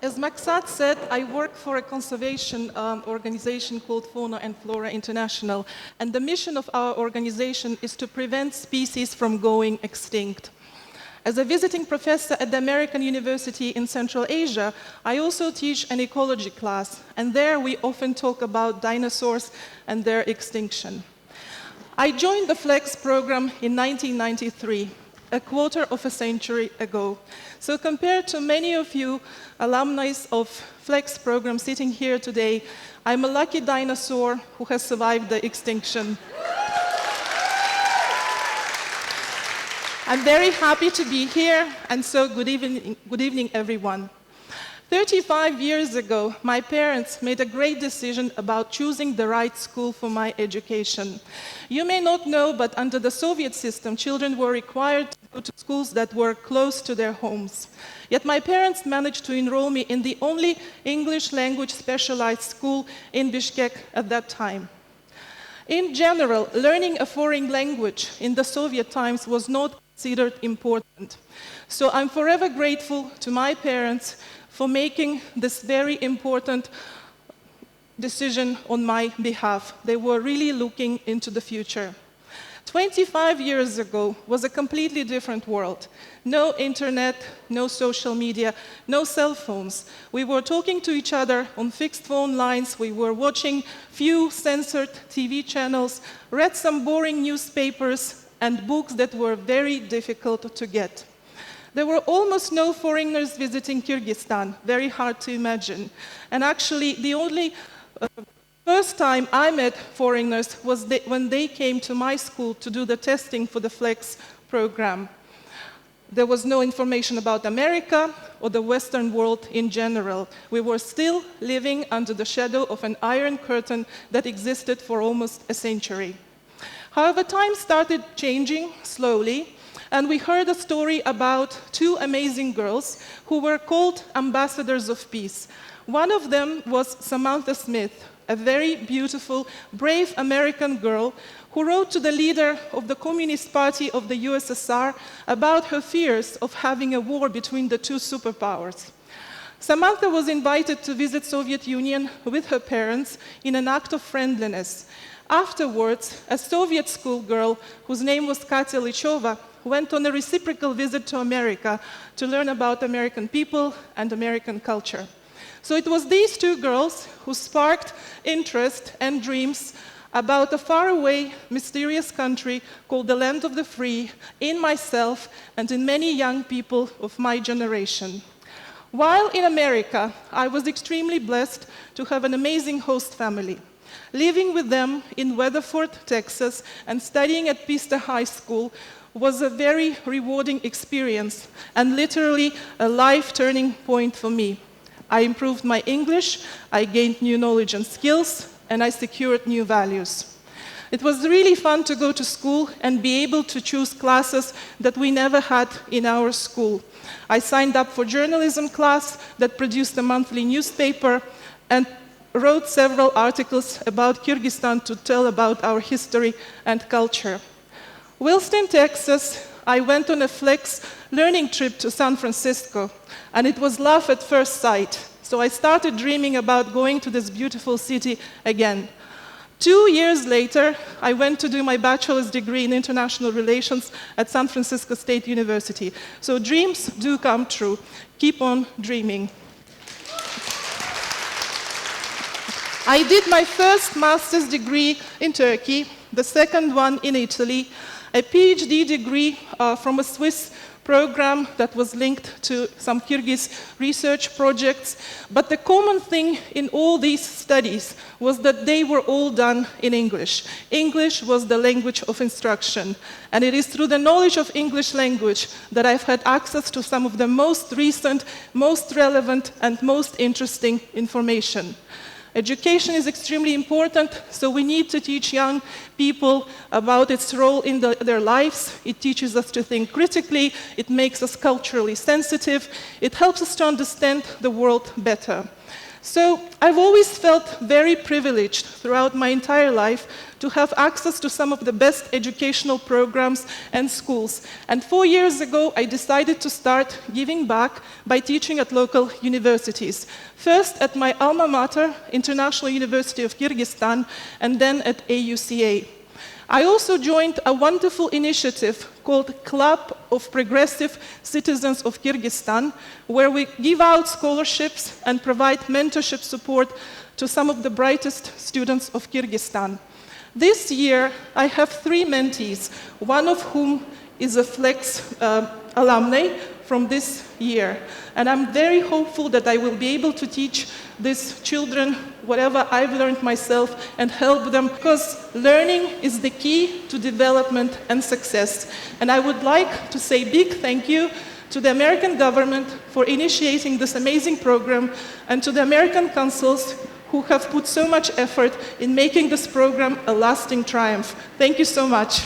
As Maksat said, I work for a conservation organization called Fauna and Flora International, and the mission of our organization is to prevent species from going extinct. As a visiting professor at the American University in Central Asia, I also teach an ecology class, and there we often talk about dinosaurs and their extinction. I joined the FLEX program in 1993, a quarter of a century ago. So compared to many of you alumni of FLEX program sitting here today, I'm a lucky dinosaur who has survived the extinction. I'm very happy to be here, and so good evening everyone. 35 years ago, my parents made a great decision about choosing the right school for my education. You may not know, but under the Soviet system, children were required to go to schools that were close to their homes. Yet my parents managed to enroll me in the only English language specialized school in Bishkek at that time. In general, learning a foreign language in the Soviet times was not considered important. So I'm forever grateful to my parents for making this very important decision on my behalf. They were really looking into the future. 25 years ago was a completely different world. No internet, no social media, no cell phones. We were talking to each other on fixed phone lines, we were watching few censored TV channels, read some boring newspapers and books that were very difficult to get. There were almost no foreigners visiting Kyrgyzstan, very hard to imagine. And actually, the only first time I met foreigners was when they came to my school to do the testing for the FLEX program. There was no information about America or the Western world in general. We were still living under the shadow of an iron curtain that existed for almost a century. However, times started changing slowly, and we heard a story about two amazing girls who were called ambassadors of peace. One of them was Samantha Smith, a very beautiful, brave American girl who wrote to the leader of the Communist Party of the USSR about her fears of having a war between the two superpowers. Samantha was invited to visit Soviet Union with her parents in an act of friendliness. Afterwards, a Soviet schoolgirl whose name was Katya Lichova went on a reciprocal visit to America to learn about American people and American culture. So it was these two girls who sparked interest and dreams about a faraway, mysterious country called the Land of the Free in myself and in many young people of my generation. While in America, I was extremely blessed to have an amazing host family. Living with them in Weatherford, Texas, and studying at Pista High School was a very rewarding experience and literally a life-turning point for me. I improved my English, I gained new knowledge and skills, and I secured new values. It was really fun to go to school and be able to choose classes that we never had in our school. I signed up for journalism class that produced a monthly newspaper and wrote several articles about Kyrgyzstan to tell about our history and culture. Whilst in Texas, I went on a FLEX learning trip to San Francisco, and it was love at first sight. So I started dreaming about going to this beautiful city again. 2 years later, I went to do my bachelor's degree in international relations at San Francisco State University. So dreams do come true. Keep on dreaming. I did my first master's degree in Turkey, the second one in Italy, a PhD degree from a Swiss program that was linked to some Kyrgyz research projects. But the common thing in all these studies was that they were all done in English. English was the language of instruction. And it is through the knowledge of English language that I've had access to some of the most recent, most relevant, and most interesting information. Education is extremely important, so we need to teach young people about its role in their lives. It teaches us to think critically, it makes us culturally sensitive, it helps us to understand the world better. So I've always felt very privileged throughout my entire life to have access to some of the best educational programs and schools. And 4 years ago, I decided to start giving back by teaching at local universities. First at my alma mater, International University of Kyrgyzstan, and then at AUCA. I also joined a wonderful initiative called Club of Progressive Citizens of Kyrgyzstan, where we give out scholarships and provide mentorship support to some of the brightest students of Kyrgyzstan. This year, I have 3 mentees, one of whom is a Flex alumni from this year. And I'm very hopeful that I will be able to teach these children whatever I've learned myself and help them, because learning is the key to development and success. And I would like to say big thank you to the American government for initiating this amazing program, and to the American consuls who have put so much effort in making this program a lasting triumph. Thank you so much.